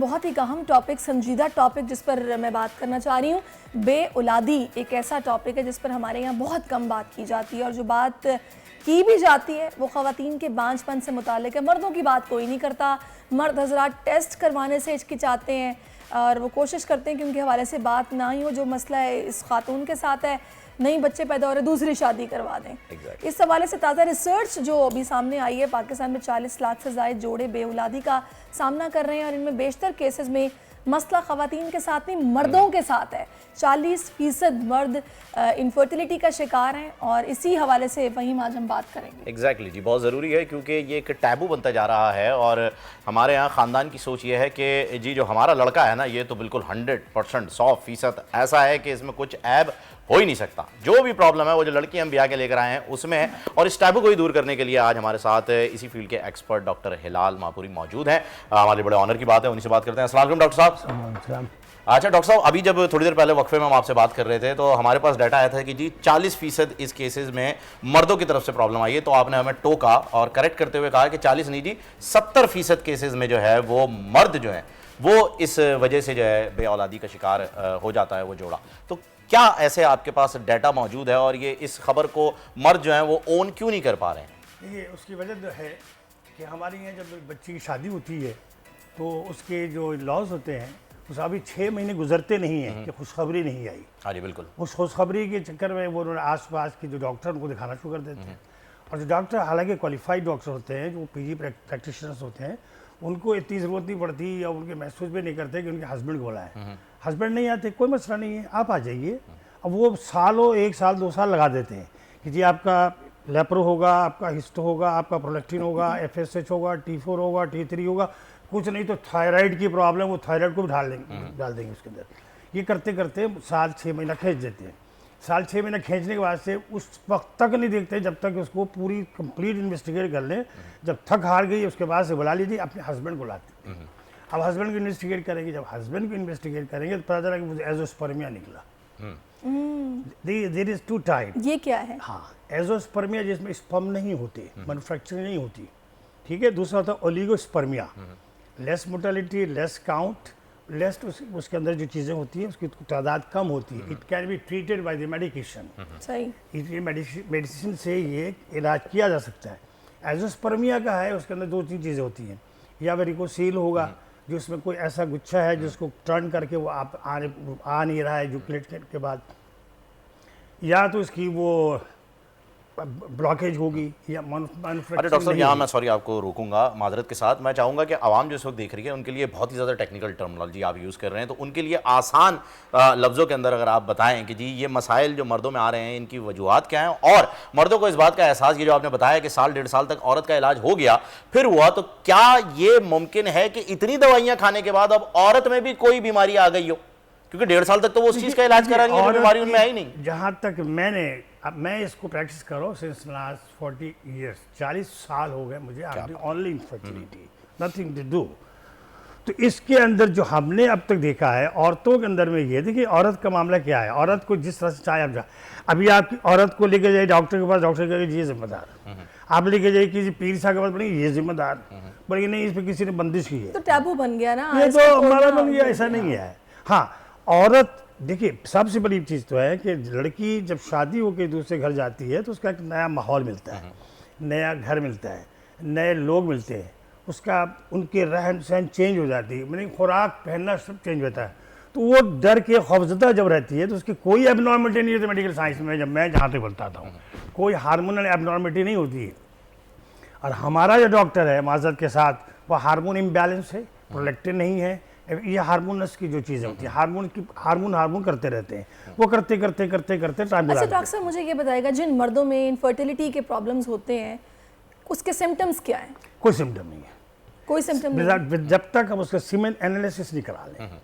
बहुत ही अहम टॉपिक, संजीदा टॉपिक जिस पर मैं बात करना चाह रही हूँ। बे-औलादी एक ऐसा टॉपिक है जिस पर हमारे यहाँ बहुत कम बात की जाती है, और जो बात की भी जाती है वो ख़वातीन के बांझपन से मुताल्लिक है। मर्दों की बात कोई नहीं करता। मर्द हज़रात टेस्ट करवाने से हिचकिचाते हैं और वो कोशिश करते हैं कि उनके हवाले से बात ना ही हो। जो मसला है इस खातून के साथ है, नई बच्चे पैदा हो रहे, दूसरी शादी करवा दें। इस हवाले से ताज़ा रिसर्च जो अभी सामने आई है, पाकिस्तान में 40 लाख से ज़ायद जोड़े बे-औलादी का सामना कर रहे हैं, और इनमें बेशतर केसेस में मसला ख़वातीन के साथ नहीं मर्दों के साथ है। 40% मर्द इनफर्टिलिटी का शिकार हैं, और इसी हवाले से वहीं आज हम बात करेंगे। एग्जैक्टली जी, बहुत ज़रूरी है क्योंकि ये एक टैबू बनता जा रहा है। और हमारे यहाँ ख़ानदान की सोच ये है कि जी जो हमारा लड़का है ना, ये तो बिल्कुल 100% 100% ऐसा है कि इसमें कुछ ऐब हो ही नहीं सकता। जो भी प्रॉब्लम है वो जो लड़की हम ब्याह के लेकर आए हैं उसमें है, और इस टैबू को ही दूर करने के लिए आज हमारे साथ इसी फील्ड के एक्सपर्ट डॉक्टर हिलाल मापुरी मौजूद हैं। हमारे बड़े ऑनर की बात है, उन्हीं से बात करते हैं। अस्सलाम वालेकुम डॉक्टर साहब। अच्छा डॉक्टर साहब, अभी जब थोड़ी देर पहले वक्फे में हम आपसे बात कर रहे थे तो हमारे पास डाटा आया था कि जी 40% इस केसेस में मर्दों की तरफ से प्रॉब्लम आई है, तो आपने हमें टोका और करेक्ट करते हुए कहा कि 40 नहीं जी 70% केसेस में जो है वो मर्द जो है वो इस वजह से जो है बे-औलादी का शिकार हो जाता है वो जोड़ा। तो क्या ऐसे आपके पास डाटा मौजूद है, और ये इस खबर को मर्द जो है वो ओन क्यों नहीं कर पा रहे हैं? देखिए, उसकी वजह जो है कि हमारे यहाँ जब बच्ची की शादी होती है तो उसके जो लॉज होते हैं उस अभी 6 महीने गुजरते नहीं हैं कि खुशखबरी नहीं आई। हाँ जी बिल्कुल। उस खुशखबरी के चक्कर में वो उन्होंने आस पास के जो डॉक्टर उनको दिखाना शुरू कर देते हैं, और जो डॉक्टर हालांकि क्वालिफाइड डॉक्टर होते हैं, जो पीजी प्रैक्टिशनर्स होते हैं, उनको इतनी ज़रूरत नहीं पड़ती या उनके महसूस भी नहीं करते कि उनके हस्बैंड को बुलाएं। हस्बैंड नहीं आते, कोई मसला नहीं है, आप आ जाइए। अब वो सालों 1 साल 2 साल लगा देते हैं कि जी आपका लेप्रो होगा, आपका हिस्टो होगा, आपका प्रोलेक्टिन होगा, FSH होगा, T4 होगा, T3 होगा, कुछ नहीं तो थायराइड की प्रॉब्लम, वो थायराइड को भी डाल देंगे उसके अंदर। ये करते करते साल 6 महीना खींच देते हैं। साल 6 महीना खींचने के बाद से उस वक्त तक नहीं देखते जब तक उसको पूरी कंप्लीट इन्वेस्टिगेट कर लें। जब थक हार गई उसके बाद से बुला लीजिए, अपने हस्बैंड को लाते। अब हस्बैंड को इन्वेस्टिगेट करेंगे, जब हस्बैंड को इन्वेस्टिगेट करेंगे तो पता चला कि मुझे एजोस्पर्मिया निकला। There is 2 type. ये क्या है? हाँ, एजोस्पर्मिया जिसमें स्पर्म नहीं होते, मैन्युफैक्चरिंग नहीं होती, ठीक है। दूसरा होता है oligospermia, less mortality, less count, less उसके अंदर जो चीज़ें होती हैं उसकी तादाद कम होती है। It can be treated by the medication. सही, मेडिसिन से ये इलाज किया जा सकता है। एजोस्पर्मिया का है, उसके अंदर 2-3 चीज़ें होती हैं, या वेरिकोसील होगा जिसमें कोई ऐसा गुच्छा है जिसको टर्न करके वो आप आ नहीं रहा है यूक्लिड के बाद, या तो इसकी वो ब्लॉकेज होगी या मैन्युफैक्चरिंग। अरे डॉक्टर साहब, यहाँ मैं सॉरी आपको रोकूंगा माजरत के साथ। मैं चाहूँगा कि आवाम जो इस वक्त देख रही है उनके लिए बहुत ही ज़्यादा टेक्निकल टर्मिनोलॉजी आप यूज़ कर रहे हैं, तो उनके लिए आसान लफ्ज़ों के अंदर अगर आप बताएं कि जी ये मसाइल जो मर्दों में आ रहे हैं इनकी वजूहत क्या हैं, और मर्दों को इस बात का एहसास, ये जो आपने बताया कि साल 1.5 साल तक औरत का इलाज हो गया फिर हुआ, तो क्या ये मुमकिन है कि इतनी दवाइयाँ खाने के बाद अब औरत में भी कोई बीमारी आ गई हो? क्योंकि 1.5 साल तक तो वो उस चीज़ का इलाज करा रही है, बीमारी उनमें आई नहीं। जहाँ तक मैं इसको प्रैक्टिस कर रहा हूँ सिंस लास्ट 40 ईयर्स, 40 साल हो गए मुझे, only infertility, nothing to do. तो इसके अंदर जो हमने अब तक देखा है औरतों के अंदर में, ये देखिए औरत का मामला क्या है। औरत को जिस तरह से चाहे आप अभी आपकी औरत को लेके जाइए डॉक्टर के पास, डॉक्टर कहेगा ये जिम्मेदार। आप लेके जाइए किसी पीर साहब के पास, बोलेंगे ये जिम्मेदार, बोलेंगे नहीं इस पर किसी ने बंदिश की है। तो टैबू बन गया ना, ये तो हमारा बन गया, ऐसा नहीं है। हाँ, औरत देखिए सबसे बड़ी चीज़ तो है कि लड़की जब शादी होकर दूसरे घर जाती है तो उसका एक नया माहौल मिलता है, नया घर मिलता है, नए लोग मिलते हैं, उसका उनके रहन सहन चेंज हो जाती है, मैंने खुराक पहनना सब चेंज होता है। तो वो डर के खौफजदा जब रहती है तो उसकी कोई एबनॉर्मलिटी नहीं होती। मेडिकल साइंस में जब मैं जहाँ तक बताता हूँ कोई हार्मोनल एबनॉर्मलिटी नहीं होती है। और हमारा जो डॉक्टर है माजरत के साथ, वो हार्मोन इम्बैलेंस है, प्रोलेक्टिन नहीं है, ये हार्मोनस की जो चीज़ें होती हैं, हार्मोन करते रहते हैं, वो करते करते करते करते टाइम। अच्छा डॉक्टर साहब, मुझे ये बताएगा जिन मर्दों में इनफर्टिलिटी के प्रॉब्लम्स होते हैं उसके सिम्टम्स क्या हैं? कोई सिम्टम नहीं है, कोई सिम्टम नहीं, जब तक हम उसका सीमेन एनालिसिस नहीं करा लें।